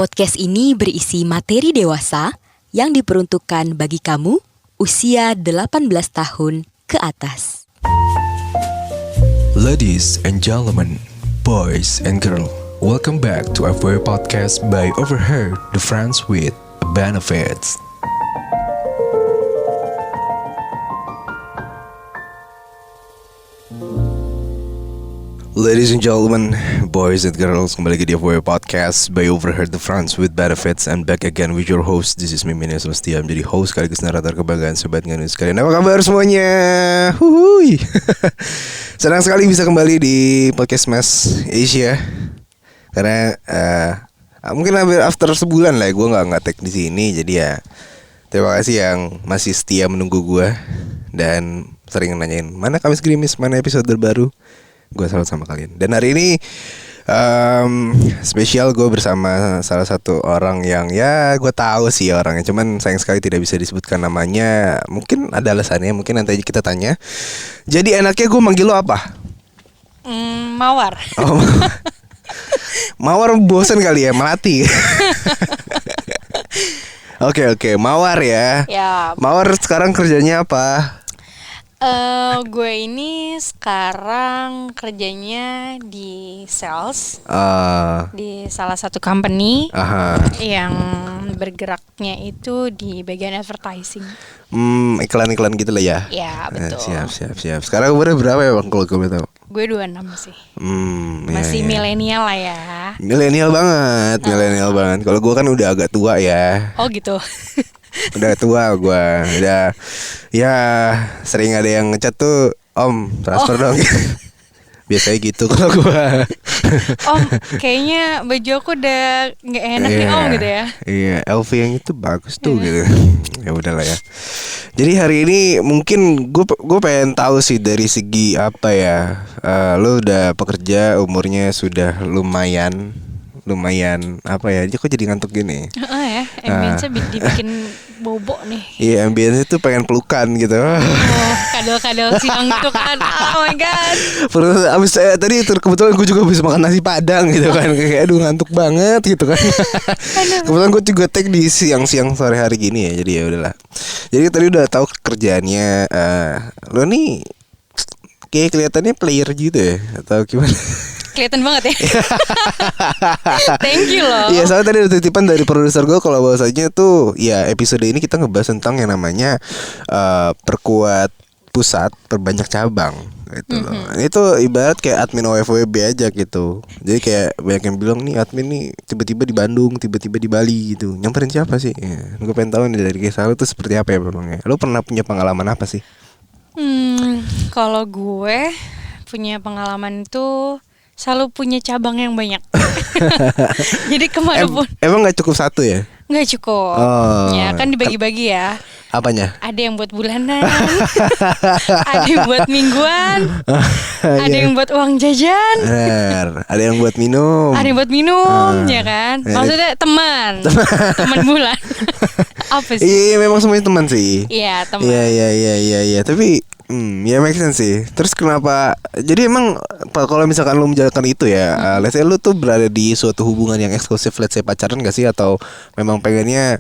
Podcast ini berisi materi dewasa yang diperuntukkan bagi kamu usia 18 tahun ke atas. Ladies and gentlemen, boys and girls, welcome back to FW Podcast by Overheard, the Friends with Benefits. Ladies and gentlemen, boys and girls, kembali lagi di FW Podcast by Overheard, the Friends with Benefits. And back again with your host, this is Mimin Setia, menjadi host sekaligus narator kebanggaan Sobat Nganus sekalian. Apa kabar semuanya? Huhuy. Senang sekali bisa kembali di Podcast Mas Asia. Karena mungkin hampir after sebulan lah gue nggak tag di sini. Jadi ya terima kasih yang masih setia menunggu gue dan sering nanyain mana Kamis Gerimis, mana episode terbaru. Gue salut sama kalian. Dan hari ini spesial, gue bersama salah satu orang yang ya gue tahu sih orangnya, cuman sayang sekali tidak bisa disebutkan namanya. Mungkin ada alasannya, mungkin nanti aja kita tanya. Jadi enaknya gue manggil lo apa? Mawar. Oh, Mawar bosan kali ya, melati. Oke, Mawar ya. Ya. Mawar sekarang kerjanya apa? Gue ini sekarang kerjanya di sales di salah satu company yang bergeraknya itu di bagian advertising. Iklan-iklan gitu lah ya. Ya betul. Siap. Sekarang umurnya berapa ya bang kalau gue tahu? Gue 26 sih. Iya. Masih milenial lah ya. Milenial banget. Kalau gue kan udah agak tua ya. Oh gitu. Udah tua gue. Udah ya sering ada yang ngechat tuh, Om transfer dong. Biasanya gitu kalau gue. Om kayaknya baju aku udah nggak enak nih Om gitu ya. Iya, LV yang itu bagus tuh gitu. Ya udahlah ya. Jadi hari ini mungkin gue pengen tahu sih dari segi apa ya. Lo udah pekerja, umurnya sudah lumayan apa ya? Kok jadi ngantuk gini? Ya, ambience dibikin bobo nih. Iya, ambience itu pengen pelukan gitu. Kadal-kadal siang gitu kan. Oh my god. Abis tadi kebetulan gue juga bisa makan nasi padang gitu kan. Kayak aduh ngantuk banget gitu kan. Kebetulan gue juga tag di siang-siang sore hari gini ya. Jadi ya udahlah. Jadi tadi udah tahu kerjaannya. Lo nih kayak kelihatannya player gitu ya atau gimana? Kelihatan banget ya. Thank you loh. Iya, soalnya tadi ada titipan dari produser gue kalau bahwasanya tuh ya episode ini kita ngebahas tentang yang namanya perkuat pusat, perbanyak cabang gitu loh. Itu ibarat kayak admin OFWB aja gitu. Jadi kayak banyak yang bilang nih admin nih tiba-tiba di Bandung, tiba-tiba di Bali gitu. Nyamperin siapa sih? Ya, gue pengen tahu nih dari kisah lu tuh seperti apa ya memangnya. Lu pernah punya pengalaman apa sih? Kalau gue punya pengalaman itu selalu punya cabang yang banyak. Jadi kemanapun. Emang gak cukup satu ya? Nggak cukup. Ya kan dibagi-bagi ya. Apanya? Ada yang buat bulanan, ada yang buat mingguan, ada yang buat uang jajan, ada yang buat minum, ada yang buat minum, ya kan? Maksudnya teman bulan. Apa sih? Iya, memang semuanya teman sih. Iya, teman. Iya. Tapi ya make sense sih. Terus kenapa? Jadi emang kalau misalkan lu menjalankan itu ya, let's say lu tuh berada di suatu hubungan yang eksklusif, let's say pacaran gak sih, atau memang pengennya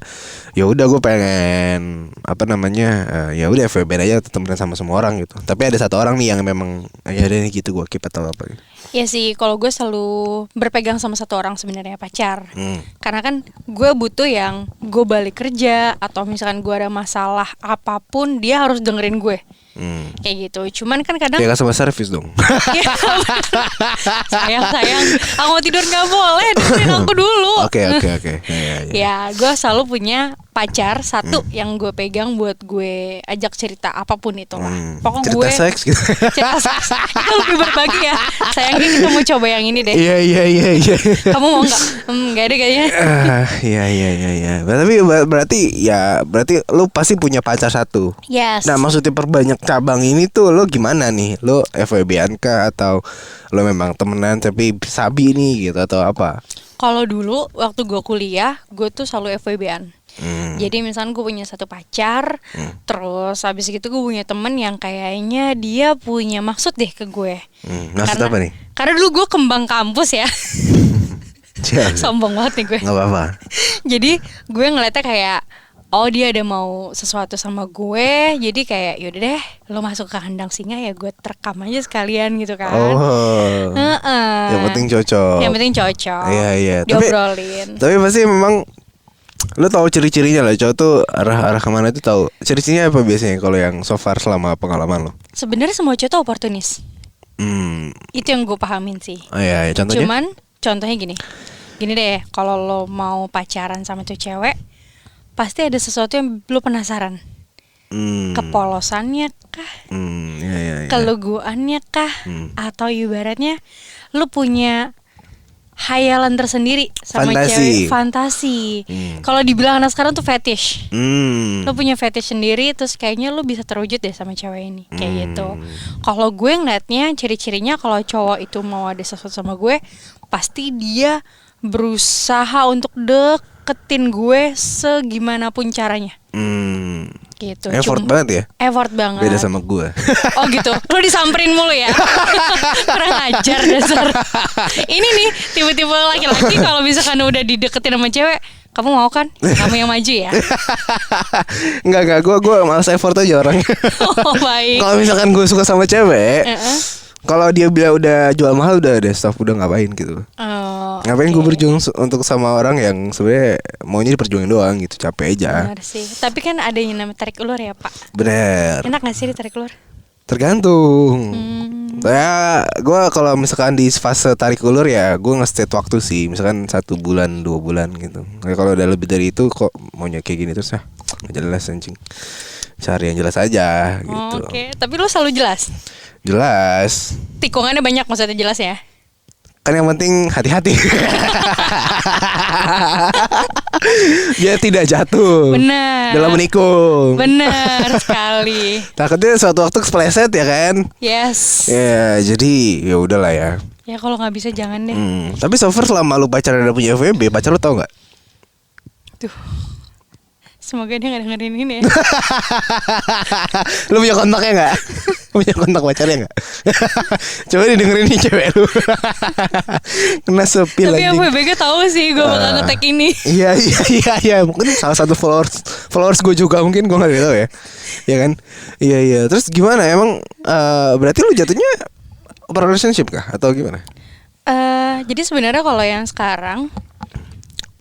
ya udah gue pengen apa namanya ya udah FWB aja temenan sama semua orang gitu. Tapi ada satu orang nih yang memang ya udah nih gitu gue keep atau apa gitu. Ya sih, kalau gue selalu berpegang sama satu orang sebenarnya, pacar. Karena kan gue butuh yang gue balik kerja atau misalkan gue ada masalah apapun dia harus dengerin gue. Kayak gitu. Cuman kan kadang kayak customer service dong. sayang aku mau tidur nggak boleh, dengerin aku dulu. Oke. Ya gue selalu punya pacar satu yang gue pegang buat gue ajak cerita apapun itu lah. Pokoknya cerita gue seks gitu. cerita seks kita lebih berbagi ya. Sayang ini kita mau coba yang ini deh. Iya. Kamu mau nggak? Nggak ada kayaknya. Iya. Berarti lu pasti punya pacar satu. Yes. Nah, maksudnya perbanyak cabang ini tuh lo gimana nih? Lo FWB-an kah atau lo memang temenan tapi sabi nih gitu atau apa? Kalau dulu waktu gue kuliah, gue tuh selalu FWB-an. Jadi misalnya gue punya satu pacar, terus habis gitu gue punya temen yang kayaknya dia punya maksud deh ke gue. Maksud apa nih? Karena dulu gue kembang kampus ya. Siap. Sombong banget nih gue. Nggak apa-apa. Jadi gue ngeliatnya kayak, oh dia ada mau sesuatu sama gue, jadi kayak yaudah deh, lo masuk ke kandang singa ya gue terekam aja sekalian gitu kan. Oh. Yang penting cocok. Yang penting cocok. Iya. Diobrolin. Tapi pasti memang lo tahu ciri-cirinya lah, cowok tuh arah kemana itu tahu. Ciri-cirinya apa biasanya kalau yang so far selama pengalaman lo? Sebenarnya semua cowok tuh oportunis. Itu yang gue pahamin sih. Oh iya, contohnya? Cuman contohnya gini deh, kalau lo mau pacaran sama tuh cewek, pasti ada sesuatu yang lo penasaran. Kepolosannya kah? Iya. Keluguannya kah? Atau ibaratnya lo punya hayalan tersendiri sama Fantasi. cewek, fantasi. Kalau dibilang anak sekarang tuh fetish. Lo punya fetish sendiri, terus kayaknya lo bisa terwujud deh sama cewek ini, kayak gitu. Kalau gue ngeliatnya ciri-cirinya kalau cowok itu mau ada sesuatu sama gue, pasti dia berusaha untuk deketin gue segimanapun caranya. Gitu. Effort banget ya. Effort banget. Beda sama gue. Oh gitu. Lo disamperin mulu ya. Kurang ajar dasar. Ini nih tipe-tipe laki-laki kalau misalkan udah dideketin sama cewek, kamu mau kan? Kamu yang maju ya. Enggak, gue malas effort aja orangnya. Oh baik. Kalau misalkan gue suka sama cewek, kalau dia bilang udah jual mahal udah stop, udah ngapain gitu. Ngapain gue berjuang untuk sama orang yang sebenarnya maunya diperjuangin doang gitu, capek aja. Benar sih. Tapi kan ada yang namanya tarik ulur ya Pak. Bener. Enak gak sih ditarik ulur? Tergantung. Ya, gue kalau misalkan di fase tarik ulur ya gue nge-state waktu sih, misalkan 1 bulan 2 bulan gitu. Kalau udah lebih dari itu kok maunya kayak gini terus ya nggak jelas anjing. Cari yang jelas aja gitu. Oke. Tapi lo selalu jelas. Jelas. Tikungannya banyak maksudnya jelas ya. Kan yang penting hati-hati. Biar tidak jatuh Benar. dalam menikung. Benar sekali. Takutnya suatu waktu kepleset ya kan. Yes. Ya jadi ya udahlah ya. Ya kalau nggak bisa jangan deh. Tapi so far selama lu pacaran udah punya FWB, pacar lu tau gak? Tuh. Semoga dia gak dengerin ini ya. Lu punya kontaknya gak? Punya kontak pacarnya gak? Coba didengerin nih cewek lu. Kena sepi Tapi lagi. aku BG tahu sih gue bakal nge-tag ini. Iya. Mungkin salah satu followers gue juga, mungkin gue gak tahu ya. Iya kan? Iya. Terus gimana? Emang berarti lu jatuhnya relationship kah? Atau gimana? Jadi sebenarnya kalau yang sekarang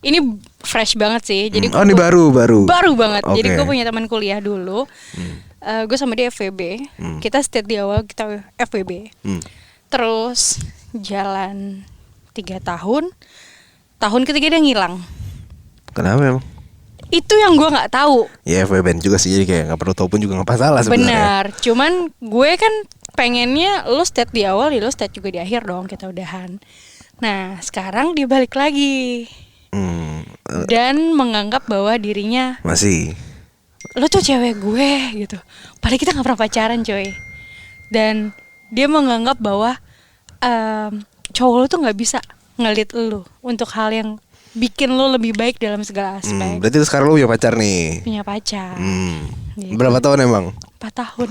ini fresh banget sih. Jadi ini baru banget. Okay. Jadi gue punya teman kuliah dulu. Gue sama dia FWB. Kita start di awal kita FWB. Terus jalan 3 tahun. Tahun ketiga dia ngilang. Kenapa emang? Itu yang gue nggak tahu. Ya FWB juga sih, jadi kayak nggak perlu tahu pun juga nggak masalah sebenarnya. Benar. Cuman gue kan pengennya lo start di awal, ya lo start juga di akhir dong, kita udahan. Nah sekarang dia balik lagi. Dan menganggap bahwa dirinya masih lo tuh cewek gue gitu. Padahal kita gak pernah pacaran coy. Dan dia menganggap bahwa cowok lo tuh gak bisa ngelit lo untuk hal yang bikin lo lebih baik dalam segala aspek. Berarti sekarang lo punya pacar nih. Punya pacar gitu. Berapa tahun emang? 4 tahun.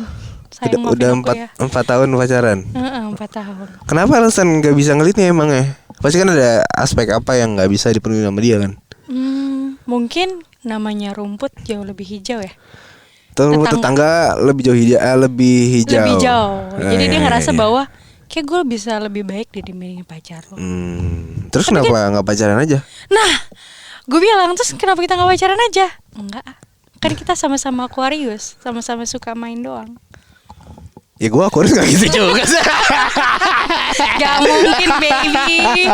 Udah 4 tahun pacaran. 4 tahun. Kenapa alasan gak bisa ngelitnya emang ya? Pasti kan ada aspek apa yang gak bisa dipenuhi sama dia kan? Mungkin namanya rumput jauh lebih hijau ya. Tetangga lebih jauh hijau, lebih hijau. Jadi dia ngerasa bahwa kayak gue bisa lebih baik dibanding pacar lo. Terus tapi kenapa nggak pacaran aja? Nah, gue bilang terus kenapa kita nggak pacaran aja? Enggak, kan kita sama-sama Aquarius, sama-sama suka main doang. Ya gue Aquarius gak gitu juga. Gak mungkin baby.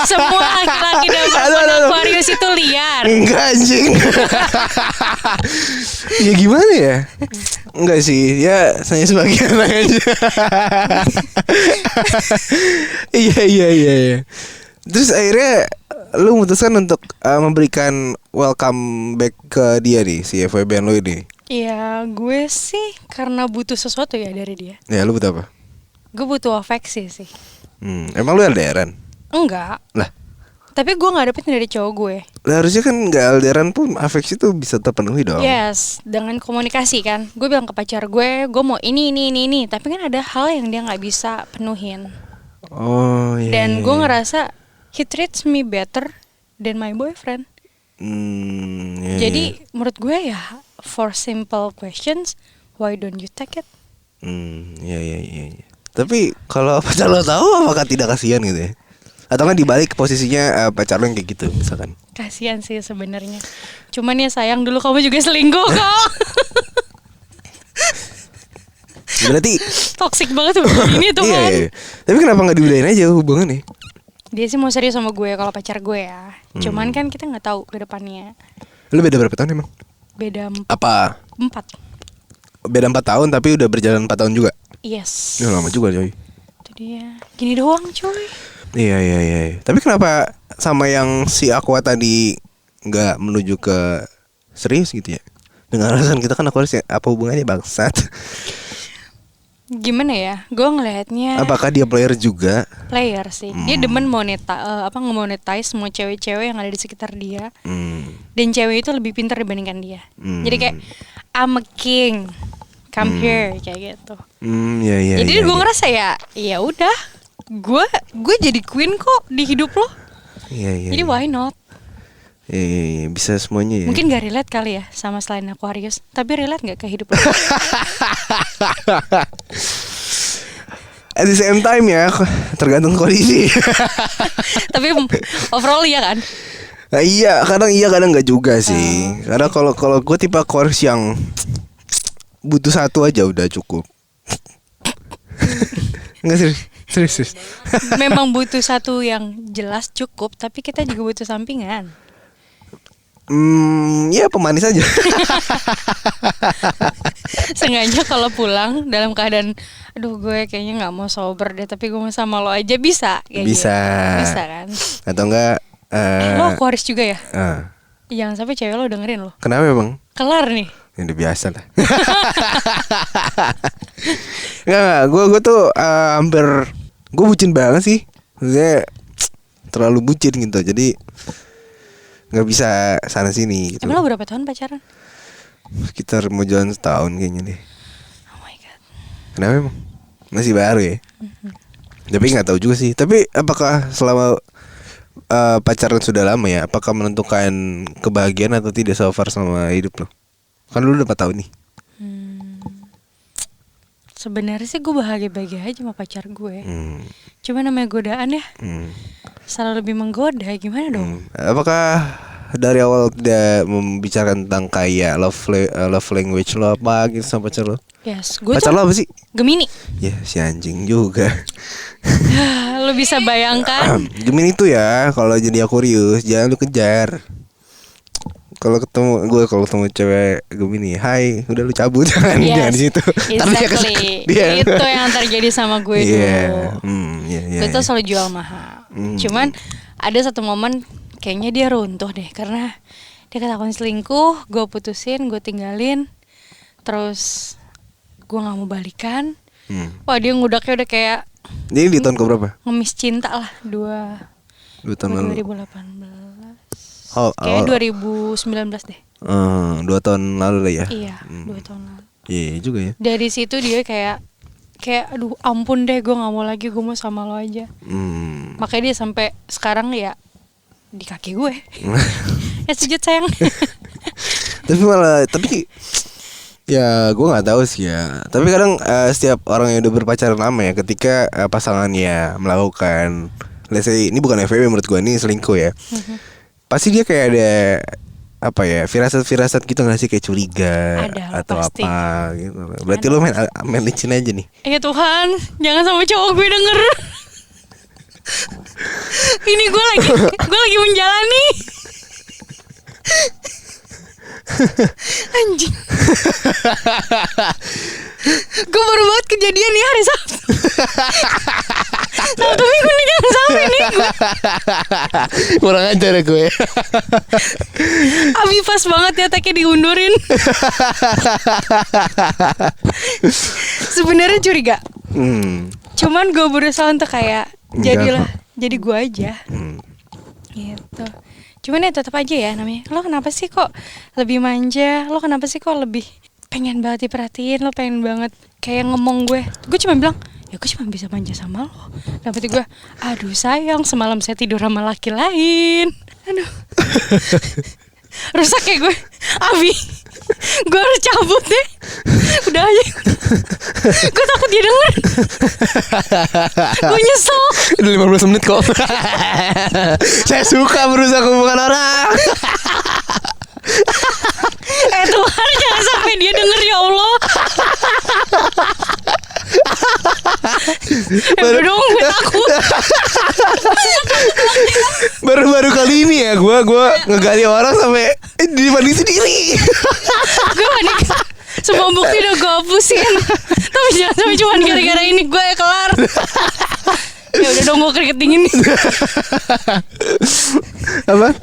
Semua laki-laki dan Aquarius itu liar. Enggak anjing. Ya gimana ya? Enggak sih, ya saya sebagian aja. Iya. Terus akhirnya lu memutuskan untuk memberikan welcome back ke dia nih, si FWB lu ini. Iya, gue sih karena butuh sesuatu ya dari dia. Ya, lu butuh apa? Gue butuh afeksi sih. Emang lu LDRan? Enggak. Lah, tapi gue gak dapetin dari cowok gue. lah harusnya kan gak LDRan pun afeksi tuh bisa terpenuhi dong. Yes, dengan komunikasi kan. Gue bilang ke pacar gue mau ini. Tapi kan ada hal yang dia gak bisa penuhin. Oh iya. Dan gue ngerasa he treats me better than my boyfriend. Iya, Jadi menurut gue ya, for simple questions, why don't you take it? Iya. Tapi kalau pacar lo tahu, apakah tidak kasihan gitu ya? Atau kan dibalik posisinya pacar lo yang kayak gitu misalkan? Kasian sih sebenarnya. Cuman ya sayang, dulu kamu juga selingkuh kok. Berarti Toxic banget tuh ini tuh kan. iya. Tapi kenapa nggak diudahin aja hubungannya? Dia sih mau serius sama gue kalau pacar gue ya. Cuman kan kita nggak tahu ke depannya. Lo beda berapa tahun emang? Beda Apa? 4. Beda 4 tahun tapi udah berjalan 4 tahun juga? Yes. Ya lama juga coy. Itu dia. Gini doang coy. Iya. Tapi kenapa sama yang si Aqua tadi nggak menuju ke serius gitu ya? Dengan alasan kita kan Aquarius ya, apa hubungannya bangsat? Gimana ya? Gue ngelihatnya Apakah dia player juga? player sih. Dia demen nge-monetize semua cewek-cewek yang ada di sekitar dia. Dan cewek itu lebih pintar dibandingkan dia. Jadi kayak I'm a king. Come here kayak gitu. Iya. Jadi gue ngerasa ya udah, gue jadi queen kok di hidup lo. Iya. Jadi why not? Iya, bisa semuanya ya. Mungkin gak relate kali ya sama selain Aquarius, tapi relate gak ke hidup lo? At the same time ya, tergantung kondisi. Tapi overall iya kan? Nah, iya, kadang nggak juga sih. Karena kalau gue tipe Aquarius yang butuh satu aja udah cukup. Enggak serius. Memang butuh satu yang jelas cukup, tapi kita juga butuh sampingan. Ya pemanis aja. Sengaja kalau pulang dalam keadaan aduh gue kayaknya nggak mau sober deh, tapi gue mau sama lo aja bisa kayak Bisa. gitu. Bisa kan? Atau enggak Lo Aquarius juga ya? ah. Jangan sampai cewek lo dengerin lo. Kenapa emang? Kelar nih. Ya udah biasa lah. Enggak, gue tuh hampir gue bucin banget sih. Maksudnya terlalu bucin gitu. Jadi nggak bisa sana sini gitu. Emang lo berapa tahun pacaran? Sekitar mau jalan setahun kayaknya deh. Oh my god. Kenapa emang? Masih baru ya. Tapi nggak tahu juga sih. Tapi apakah selama pacaran sudah lama ya, apakah menentukan kebahagiaan atau tidak so far sama hidup lo? Kan lu udah 4 tahun nih. Sebenarnya sih gue bahagia-bahagia aja sama pacar gue. Cuma namanya godaan ya. Selalu lebih menggoda, gimana dong? Apakah dari awal tidak membicarakan tentang kayak love language lo apa gitu sama pacar lo? Yes, gue Pacar tuh lo apa sih? Gemini. Ya si anjing juga. Lo bisa bayangkan? Gemini itu ya kalau jadi Aquarius jangan lu kejar. Kalau ketemu cewek Gemini, hai, udah lu cabut jangan di situ. Exactly. Itu yang terjadi sama gue dulu. Gue tuh selalu jual mahal. Cuman ada satu momen kayaknya dia runtuh deh karena dia ketahuan selingkuh, gue putusin, gue tinggalin, terus gue nggak mau balikan. Wah dia ngudaknya udah kayak ini di tahun keberapa? ngemis cinta lah 2 tahun lalu. 2018. Kayak 2019 deh. 2 tahun lalu lah ya. Iya, 2 tahun lalu. Iya juga ya. Dari situ dia kayak aduh ampun deh, gue nggak mau lagi, gue mau sama lo aja. Makanya dia sampai sekarang ya di kaki gue. Ya sujud sayang. tapi ya gue nggak tahu sih ya. Tapi kadang setiap orang yang udah berpacaran lama ya, ketika pasangannya melakukan, let's say ini bukan FWB menurut gue, ini selingkuh ya. Pasti dia kayak ada apa ya, firasat gitu nggak sih, kayak curiga Ada, atau pasti. apa gitu. Berarti lo main licin aja nih. Ya Tuhan, jangan sampai cowok gue denger. Ini gue lagi menjalani. Anjing. Gue baru banget kejadian nih hari Sabtu. Sabtu minggu nih jangan sampai nih gue. Kurang ajar ya gue. Abi pas banget ya tagnya diundurin. Sebenarnya curiga. Cuman gue berusaha untuk kayak jadi gue aja. Gitu. Cuman ya tetap aja ya namanya. Lo kenapa sih kok lebih manja? Lo kenapa sih kok lebih pengen banget diperhatiin? Lo pengen banget kayak ngomong gue. Gue cuma bilang, ya gue cuma bisa manja sama lo. Tapi gue, aduh sayang semalam saya tidur sama laki lain. Aduh. Rusak ya gue. Abi, gue harus cabut deh. Udah aja. Gue takut dia denger. Gue nyesel. Udah 15 menit kok. Saya suka merusak hubungan orang. Tuhan jangan sampai dia denger ya Allah. Udah dong, gue takut. Baru-baru kali ini ya gue ngegali orang sampai dibanding sendiri. Gue panik. Semua bukti udah gue hapusin. Tapi jangan sampai cuma gara-gara ini gue kelar. Ya udah dong, gue keringet dingin nih. Apa?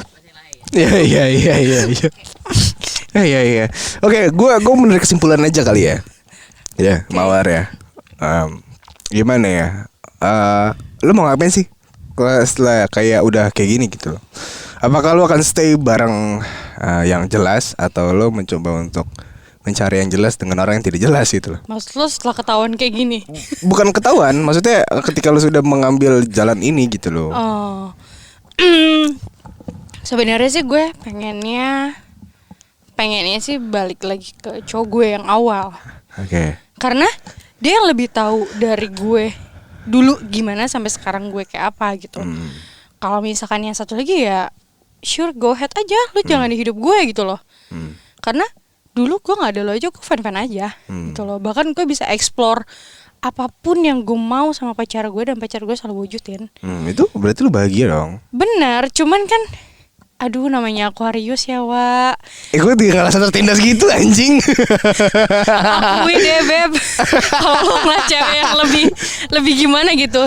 Iya. Oke, gue menarik kesimpulan aja kali ya. Ya, Mawar ya. Gimana ya? Lu mau ngapain sih? Setelah kayak udah kayak gini gitu loh. Apakah lu akan stay bareng yang jelas, atau lu mencoba untuk mencari yang jelas dengan orang yang tidak jelas gitu loh? Maksud lo setelah ketahuan kayak gini? Bukan ketahuan, maksudnya ketika lu sudah mengambil jalan ini gitu loh. Oh. Sebenarnya sih gue pengennya sih balik lagi ke cowok gue yang awal. Oke. Karena dia yang lebih tahu dari gue dulu gimana sampai sekarang gue kayak apa gitu. Kalau misalkan yang satu lagi ya sure go ahead aja, lu jangan di hidup gue gitu loh. Karena dulu gue nggak ada lo aja, gue fan aja gitu loh. Bahkan gue bisa explore apapun yang gue mau sama pacar gue, dan pacar gue selalu wujudin. Itu berarti lu bahagia dong. Benar, cuman kan aduh namanya Aquarius ya, Wak. Gue tidak rasa tertindas gitu anjing. Akui deh, Beb. Kalau lo ngeliat cewek yang lebih gimana gitu,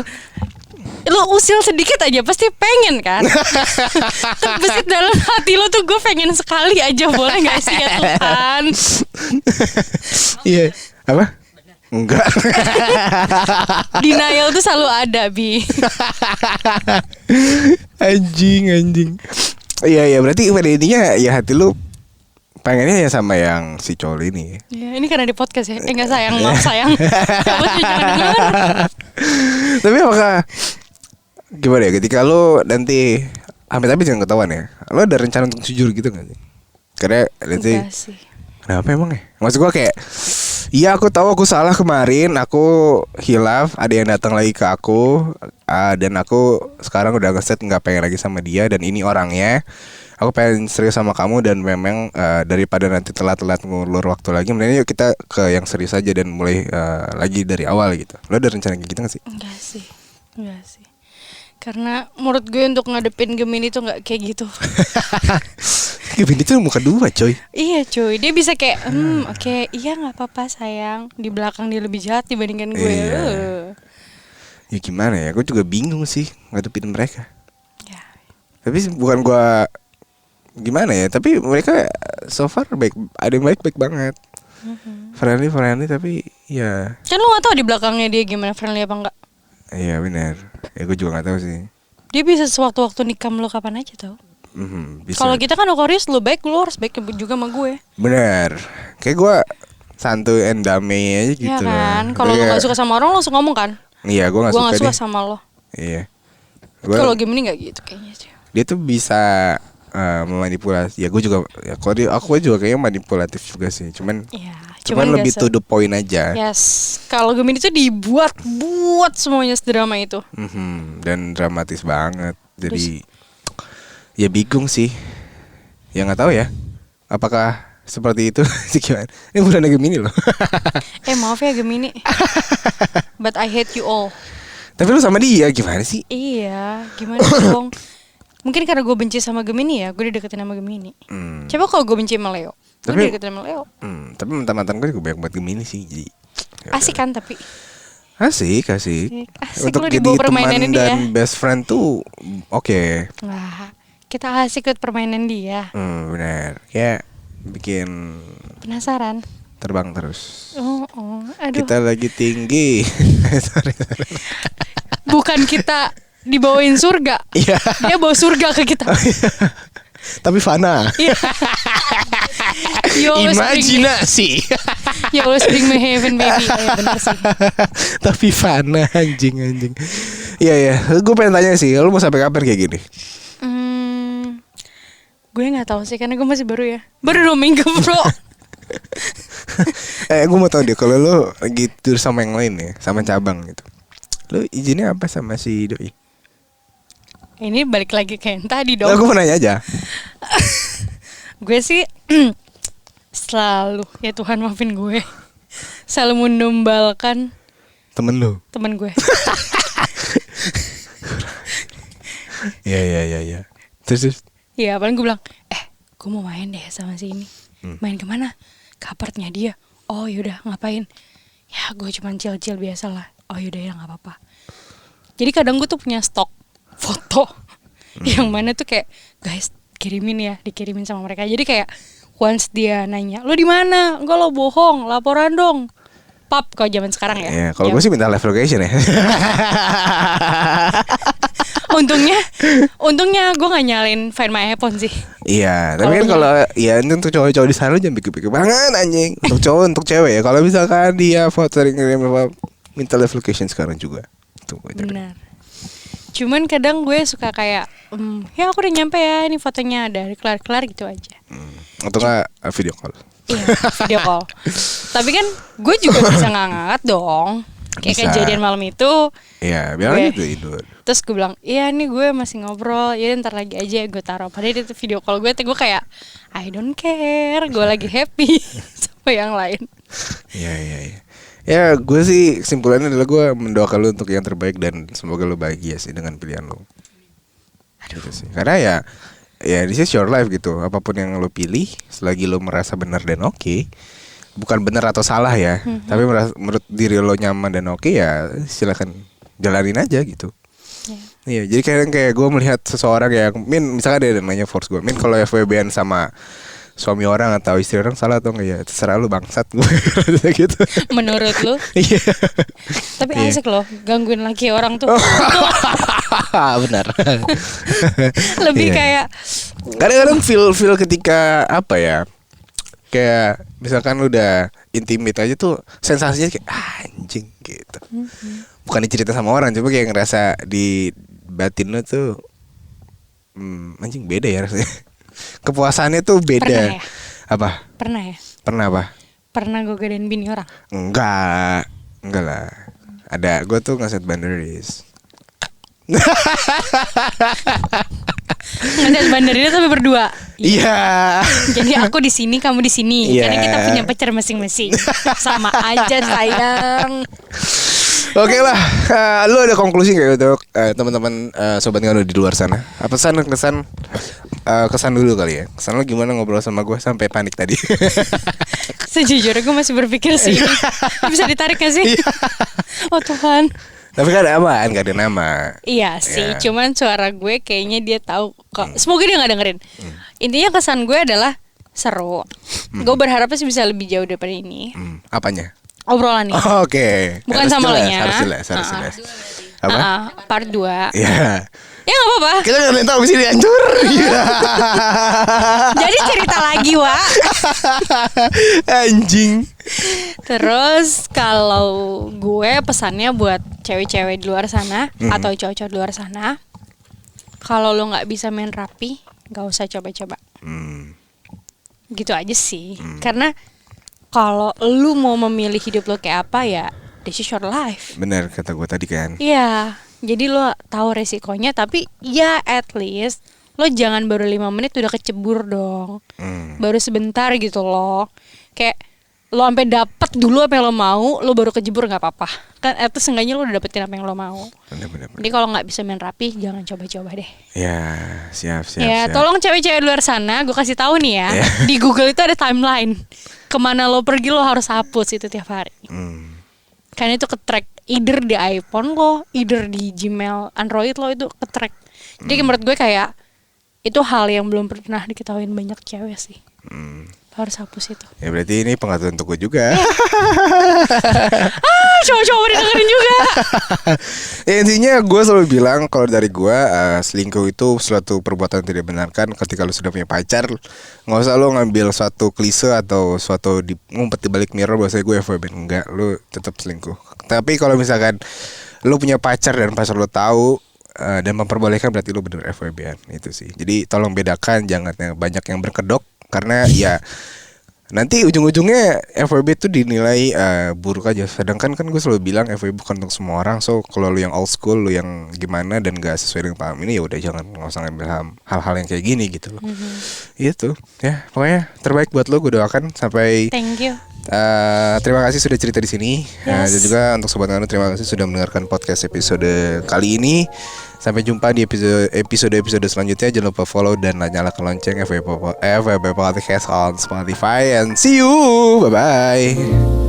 lo usil sedikit aja pasti pengen kan. Terbesit dalam hati lo tuh, gue pengen sekali aja, boleh gak sih ya Tuhan? Iya. Apa? Enggak. Denial tuh selalu ada, Bi. Anjing. Iya, berarti pada intinya ya hati lu pengennya ya sama yang si cowok ini. Ya, ini karena di podcast ya. Enggak sayang, maaf sayang. Jangan denger. Tapi apakah gimana ya ketika lu nanti amit-amit jangan ketahuan ya, lu ada rencana untuk jujur gitu gak sih? Karena nanti Enggak sih. kenapa emang ya? Maksud gua kayak, iya aku tahu aku salah kemarin, aku hilaf, ada yang datang lagi ke aku, dan aku sekarang udah ngeset nggak pengen lagi sama dia, dan ini orangnya, aku pengen serius sama kamu, dan memang daripada nanti telat-telat ngulur waktu lagi, mending yuk kita ke yang serius aja dan mulai lagi dari awal gitu. Lo ada rencana kayak gitu gak sih? Enggak sih. Karena menurut gue untuk ngadepin Gemini tuh nggak kayak gitu. Gemini tuh muka dua coy. Iya cuy, dia bisa kayak oke, iya nggak apa-apa sayang, di belakang dia lebih jahat dibandingkan gue. Iya. Ya gimana ya, gue juga bingung sih ngadepin mereka. Ya. Tapi bukan gue gimana ya, tapi mereka so far baik, ada yang baik banget. Friendly tapi ya. Kan lu nggak tahu di belakangnya dia gimana, friendly apa enggak? Iya benar. Ya gue juga nggak tahu sih. Dia bisa sewaktu-waktu nikam lo kapan aja tau. Bisa. Kalau kita kan Aquarius, lo baik, lo harus baik juga sama gue. Bener. Kayak gue santuy and damai aja gitu. Iya kan. Loh. Kalau lo nggak suka sama orang, lo langsung ngomong kan. Iya, gue nggak suka. Gue nggak suka deh. sama lo. Iya. Kalau Gemini nggak gitu kayaknya sih. Dia tuh bisa memanipulasi. Ya gue juga. Ya kalau aku juga kayaknya manipulatif juga sih. Cuman lebih to the point aja. Yes. Kalau Gemini tuh buat semuanya sedrama itu. Dan dramatis banget. Jadi ya bingung sih. Ya nggak tahu ya. Apakah seperti itu sih gimana? Ini bulan Gemini loh. Maaf ya Gemini. But I hate you all. Tapi lu sama dia gimana sih? Iya, gimana dong? Mungkin karena gue benci sama Gemini ya, gue dideketin sama Gemini. Coba kalau gue benci sama Leo, gue dideketin sama Leo. Tapi mantan-mantan gue juga banyak buat Gemini sih. Jadi asik kan tapi? Asik. Untuk lu jadi dibawa teman permainan dan dia. best friend tuh oke. Wah, kita asik ikut permainan dia. Benar. Kayak bikin Penasaran. terbang terus. Aduh. Kita lagi tinggi. sorry. Bukan kita dibawain surga. Iya. Dia bawa surga ke kita. Tapi fana. Iya. You always bring me, Imajinasi. you always bring me heaven baby. Ya, bener sih. Tapi fana anjing. Iya. Gue pengen tanya sih, lu mau sampai kapan kayak gini? Gue nggak tahu sih karena gue masih baru ya. Baru 2 minggu bro. Gue mau tahu deh kalau lu gitu sama yang lain ya, sama cabang gitu. Lu izinnya apa sama si doi? Ini balik lagi kayak yang tadi Gue dong. mau nanya aja. Gue sih selalu ya Tuhan maafin gue. Selalu menumbalkan Temen lu. temen gue. Iya. Terus. Ya paling gue bilang, gue mau main deh sama si ini. Main kemana? Ke apartnya dia. Oh yaudah ngapain? Ya gue cuman chill biasa lah. Oh yaudah ya gak apa-apa. Jadi kadang gue tuh punya stok foto yang mana tuh kayak guys dikirimin sama mereka. Jadi kayak once dia nanya, lo di mana? Enggak, lo bohong, laporan dong. Pap kalau zaman sekarang ya. Iya, kalau gue sih minta live location ya. Untungnya gue gak nyalin Find My iPhone sih. Iya, tapi kan kalau ya ini untuk cowok-cowok di sana lu jangan pikir-pikir banget anjing. Untuk cowok, untuk cewek ya. Kalau misalkan dia foto ngirim apa, minta live location sekarang juga. Tuh, Benar. Cuman kadang gue suka kayak ya aku udah nyampe ya, ini fotonya ada kelar-kelar gitu aja. Atau enggak video call. Iya, video call. Tapi kan gue juga bisa ngangkat dong. Kayak Bisa. kejadian malam itu. Iya, biar Gue- aja tidur. Terus gue bilang, iya nih gue masih ngobrol, ya ntar lagi aja gue taruh. Padahal itu video call gue kayak I don't care, gue lagi happy sama yang lain. Iya. Ya, gue sih kesimpulannya adalah gue mendoakan lu untuk yang terbaik dan semoga lu bahagia sih dengan pilihan lu. Gitu sih. Karena ya this is your life gitu. Apapun yang lu pilih, selagi lu merasa benar dan oke, bukan benar atau salah ya, tapi menurut diri lo nyaman dan oke ya silakan jalanin aja gitu. Iya, jadi kayak gue melihat seseorang yang misalkan ada yang nanya force gue, kalau FWB-an sama suami orang atau istri orang salah atau enggak ya terserah lu bangsat gue gitu. Menurut lu? Iya. Tapi Iya. asik loh, gangguin laki orang tuh. Benar. Lebih Iya. kayak Kadang-kadang feel ketika apa ya, kayak misalkan udah intimate aja tuh sensasinya kayak anjing gitu. Bukan dicerita sama orang, cuma kayak ngerasa di batin lo tuh anjing beda ya rasanya. Kepuasannya tuh beda. Pernah ya? Apa? pernah ya? Pernah apa? Pernah gue godain bini orang? Enggak lah. Ada, gue tuh nge-set boundaries. Ngedet bandarnya tapi berdua. Iya. Jadi aku di sini, kamu di sini. Iya. Karena kita punya pacar masing-masing. Sama aja sayang. Oke lah, lu ada konklusi nggak untuk teman-teman sobat nganu di luar sana? Apa kesan dulu kali ya? Kesan lu gimana ngobrol sama gue sampai panik tadi? Sejujurnya gue masih berpikir sih bisa ditarik gak sih? Oh Tuhan. Tapi kan aman, gak ada nama. Iya sih, Ya. cuman suara gue kayaknya dia tahu kok. Semoga dia nggak dengerin. Intinya kesan gue adalah seru. Gue berharapnya sih bisa lebih jauh daripada ini. Apanya? Obrolan nih. Oh, oke. Bukan Harus sama lo jelas, nya. Harus jelas. Apa? Part 2. Iya. Ya gak apa-apa. Kita nggak ada yang tahu abis ini hancur. Iya. Jadi cerita lagi Wak. Anjing. Terus kalau gue pesannya buat cewek-cewek di luar sana atau cowok-cowok di luar sana, kalau lo nggak bisa main rapi, nggak usah coba-coba. Gitu aja sih. Karena kalau lu mau memilih hidup lo kayak apa ya, this is your life. Bener kata gue tadi kan. Iya. Jadi lo tahu resikonya, tapi ya at least lo jangan baru 5 menit udah kecebur dong. Baru sebentar gitu loh. Kayak lo sampai dapet dulu apa yang lo mau, lo baru kejebur nggak apa-apa. Kan itu seenggaknya lo udah dapetin apa yang lo mau. Bener. Jadi kalau nggak bisa main rapi, jangan coba-coba deh. Ya, siap. Ya, tolong cewek-cewek di luar sana, gue kasih tahu nih ya. Ya. Di Google itu ada timeline. Kemana lo pergi lo harus hapus itu tiap hari. Karena itu ke-track either di iPhone lo, either di Gmail, Android lo itu ke-track. Jadi menurut gue kayak itu hal yang belum pernah diketahui banyak cewek sih. harus hapus itu. Ya berarti ini pengaturan untuk gue juga. Cowok-cowok dengerin juga. Ya, intinya gue selalu bilang kalau dari gue selingkuh itu suatu perbuatan yang tidak dibenarkan. Ketika lu sudah punya pacar, nggak usah lu ngambil suatu klise atau suatu ngumpet di balik mirror bahwa gue FWB. Enggak, lu tetap selingkuh. Tapi kalau misalkan lu punya pacar dan pacar lu tahu dan memperbolehkan, berarti lu bener FWB-an. Itu sih. Jadi tolong bedakan, jangan banyak yang berkedok. Karena ya nanti ujung-ujungnya FWB tuh dinilai buruk aja. Sedangkan kan gue selalu bilang FWB bukan untuk semua orang. So kalau lu yang old school, lu yang gimana dan gak sesuai dengan paham ini, ya udah nggak usah ngambil hal-hal yang kayak gini gitu loh. Itu ya pokoknya terbaik buat lo, gue doakan. Sampai Thank you. Terima kasih sudah cerita di sini. Yes. Dan juga untuk sobat Nganu, terima kasih sudah mendengarkan podcast episode kali ini. Sampai jumpa di episode selanjutnya. Jangan lupa follow dan nyalakan lonceng FWB Podcast on Spotify. And see you. Bye bye.